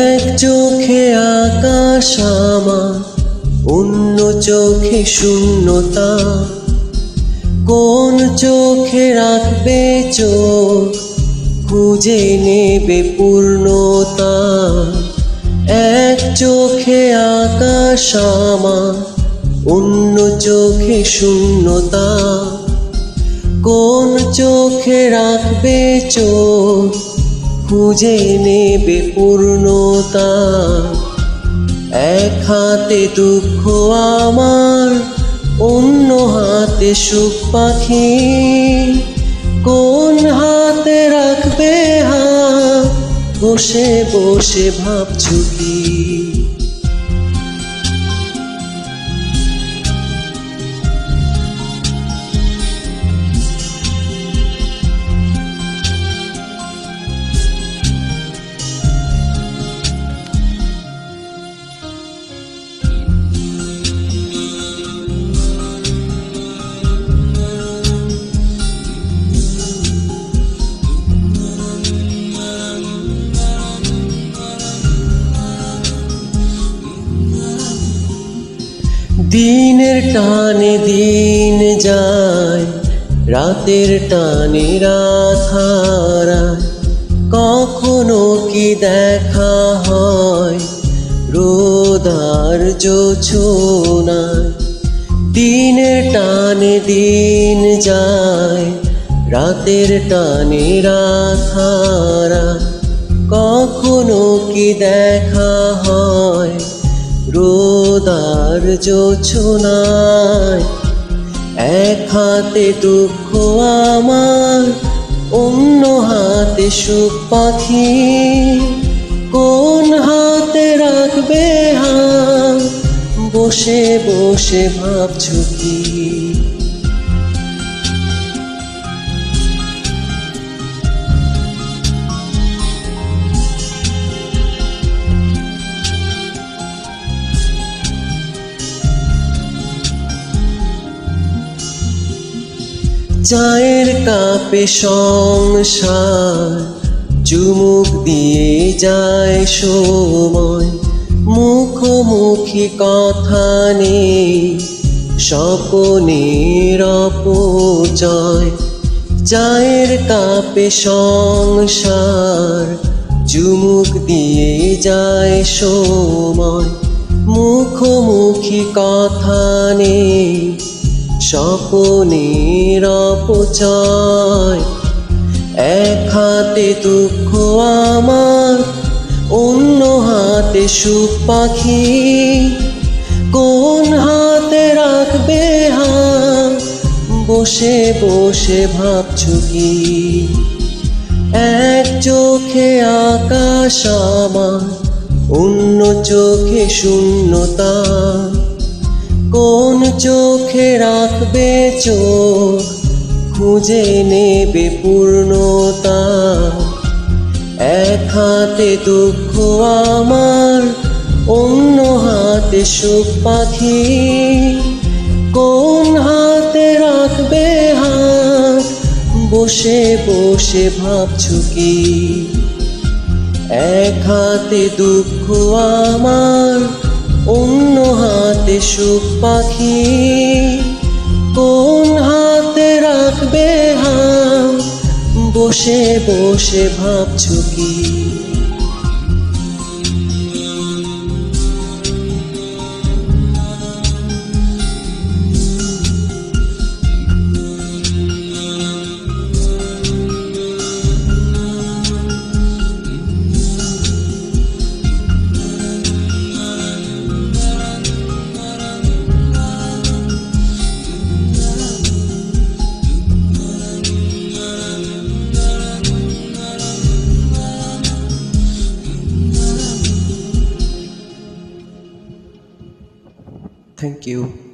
এক চোখে আকাশ আমার, অন্য চোখে শূন্যতা। কোন চোখে রাখবে চোখ, খুঁজে নেবে পূর্ণতা। এক চোখে আকাশ আমার, অন্য চোখে শূন্যতা। কোন চোখে রাখবে চোখ, খুঁজে নেবে পূর্ণতা। এক হাতে দুঃখ আমার, অন্য হাতে সুখ পাখি। কোন হাতে রাখবে হাত, বসে বসে ভাবছো কি? দিনের টানে দিন যায়, রাতের টানে রাত হারায়। কখনো কি দেখা হয় রোদ আর জোছনায়? দিনের টানে দিন যায়, রাতের টানে রাত হারায়। কখনো কি দেখা হয় রোদ আর জোছনায়? এক হাতে দুঃখ আমার, অন্য হাতে সুখ পাখি। কোন হাতে রাখবে হাত, বসে বসে ভাবছো কি? চায়ের কাপে সংসার, চুমুক দিয়ে যায় সময়। মুখোমুখি কথা নেই, স্বপনের অপচয়। চায়ের কাপে সংসার, চুমুক দিয়ে যায় সময়। মুখোমুখি কথা নেই, স্বপনের অপচয়। এক হাতে দুঃখ আমার, অন্য হাতে সুখ পাখি। কোন হাতে রাখবে হাত, বসে বসে ভাবছো কি? এক চোখে আকাশ আমার, অন্য চোখে শূন্যতা। কোন চোখে রাখবে চোখ, খুঁজে নেবে পূর্ণতা। এক হাতে দুঃখ আমার, অন্য হাতে সুখ পাখি। কোন হাতে রাখবে হাত, বসে বসে ভাবছো কি? এক হাতে দুঃখ আমার, অন্য হাতে সুখ পাখি। কোন হাতে রাখবে হাত, বসে বসে ভাবছো কি? Thank you.